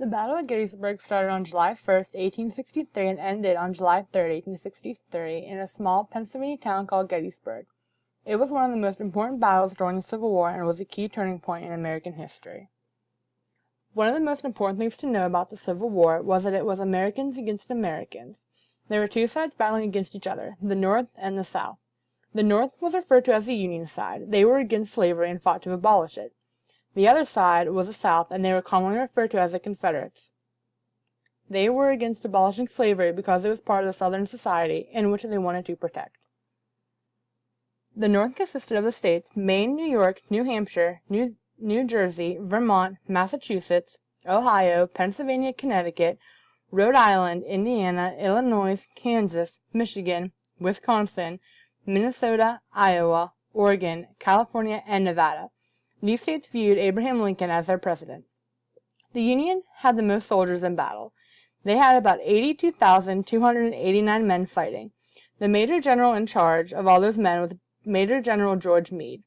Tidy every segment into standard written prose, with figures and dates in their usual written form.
The Battle of Gettysburg started on July 1st, 1863, and ended on July 3rd, 1863, in a small Pennsylvania town called Gettysburg. It was one of the most important battles during the Civil War and was a key turning point in American history. One of the most important things to know about the Civil War was that it was Americans against Americans. There were two sides battling against each other, the North and the South. The North was referred to as the Union side. They were against slavery and fought to abolish it. The other side was the South, and they were commonly referred to as the Confederates. They were against abolishing slavery because it was part of the Southern society in which they wanted to protect. The North consisted of the states Maine, New York, New Hampshire, New Jersey, Vermont, Massachusetts, Ohio, Pennsylvania, Connecticut, Rhode Island, Indiana, Illinois, Kansas, Michigan, Wisconsin, Minnesota, Iowa, Oregon, California, and Nevada. These states viewed Abraham Lincoln as their president. The Union had the most soldiers in battle. They had about 82,289 men fighting. The major general in charge of all those men was Major General George Meade.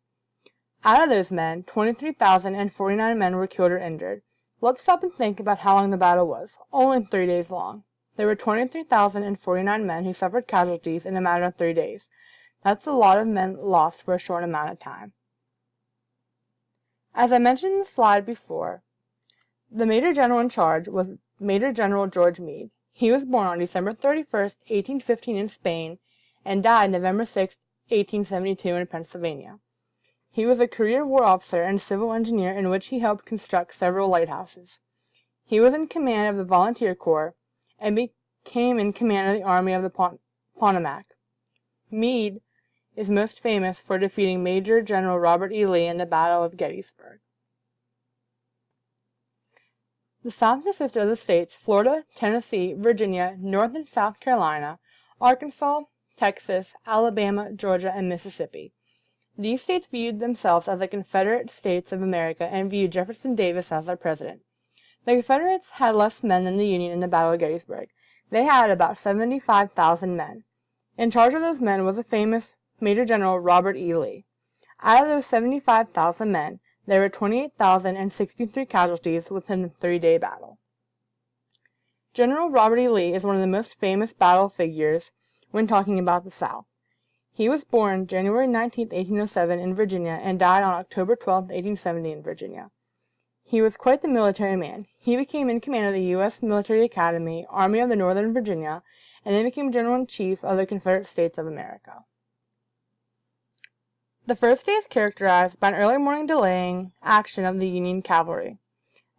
Out of those men, 23,049 men were killed or injured. Let's stop and think about how long the battle was. Only 3 days long. There were 23,049 men who suffered casualties in a matter of 3 days. That's a lot of men lost for a short amount of time. As I mentioned in the slide before, the Major General in charge was Major General George Meade. He was born on December 31st, 1815 in Spain, and died November 6, 1872 in Pennsylvania. He was a career war officer and civil engineer in which he helped construct several lighthouses. He was in command of the Volunteer Corps and became in command of the Army of the Potomac. Meade is most famous for defeating Major General Robert E. Lee in the Battle of Gettysburg. The South consisted of the states Florida, Tennessee, Virginia, North and South Carolina, Arkansas, Texas, Alabama, Georgia, and Mississippi. These states viewed themselves as the Confederate States of America and viewed Jefferson Davis as their president. The Confederates had less men than the Union in the Battle of Gettysburg. They had about 75,000 men. In charge of those men was the famous Major General Robert E. Lee. Out of those 75,000 men, there were 28,063 casualties within the 3-day battle. General Robert E. Lee is one of the most famous battle figures when talking about the South. He was born January 19, 1807 in Virginia and died on October 12, 1870 in Virginia. He was quite the military man. He became in command of the U.S. Military Academy, Army of the Northern Virginia, and then became General-in-Chief of the Confederate States of America. The first day is characterized by an early morning delaying action of the Union cavalry,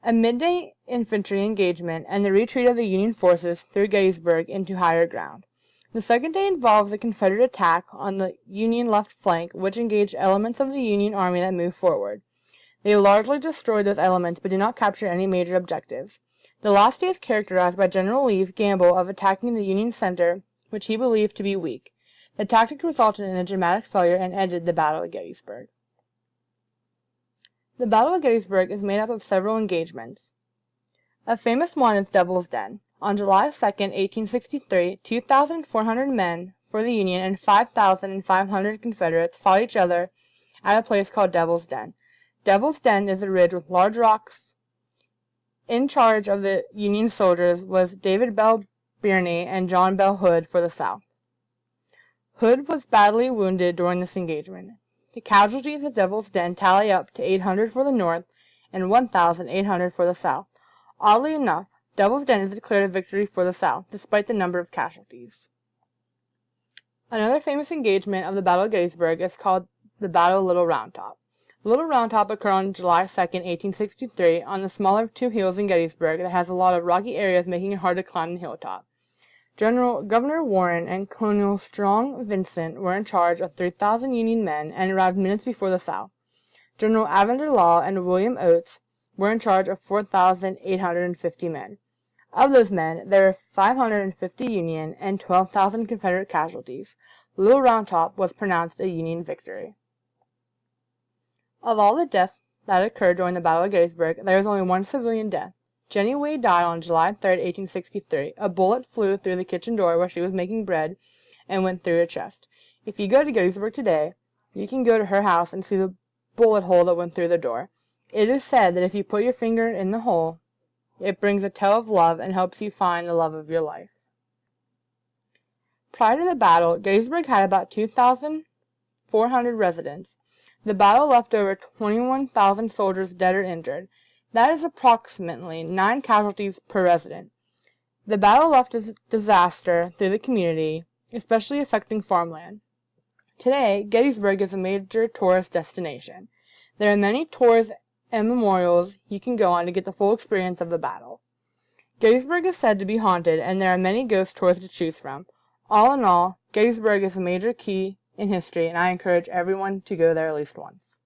a midday infantry engagement, and the retreat of the Union forces through Gettysburg into higher ground. The second day involves a Confederate attack on the Union left flank, which engaged elements of the Union army that moved forward. They largely destroyed those elements, but did not capture any major objectives. The last day is characterized by General Lee's gamble of attacking the Union center, which he believed to be weak. The tactic resulted in a dramatic failure and ended the Battle of Gettysburg. The Battle of Gettysburg is made up of several engagements. A famous one is Devil's Den. On July 2, 1863, 2,400 men for the Union and 5,500 Confederates fought each other at a place called Devil's Den. Devil's Den is a ridge with large rocks. In charge of the Union soldiers was David Bell Birney and John Bell Hood for the South. Hood was badly wounded during this engagement. The casualties of Devil's Den tally up to 800 for the North and 1,800 for the South. Oddly enough, Devil's Den is declared a victory for the South, despite the number of casualties. Another famous engagement of the Battle of Gettysburg is called the Battle of Little Round Top. Little Round Top occurred on July 2, 1863, on the smaller of two hills in Gettysburg that has a lot of rocky areas, making it hard to climb the hilltop. Governor Warren and Colonel Strong Vincent were in charge of 3,000 Union men and arrived minutes before the South. General Avender Law and William Oates were in charge of 4,850 men. Of those men, there were 550 Union and 12,000 Confederate casualties. Little Round Top was pronounced a Union victory. Of all the deaths that occurred during the Battle of Gettysburg, there was only one civilian death. Jenny Wade died on July 3, 1863. A bullet flew through the kitchen door where she was making bread and went through her chest. If you go to Gettysburg today, you can go to her house and see the bullet hole that went through the door. It is said that if you put your finger in the hole, It brings a tale of love and helps you find the love of your life. Prior to the battle, Gettysburg had about 2,400 residents. The battle left over 21,000 soldiers dead or injured. That is approximately 9 casualties per resident. The battle left a disaster through the community, especially affecting farmland. Today, Gettysburg is a major tourist destination. There are many tours and memorials you can go on to get the full experience of the battle. Gettysburg is said to be haunted, and there are many ghost tours to choose from. All in all, Gettysburg is a major key in history, and I encourage everyone to go there at least once.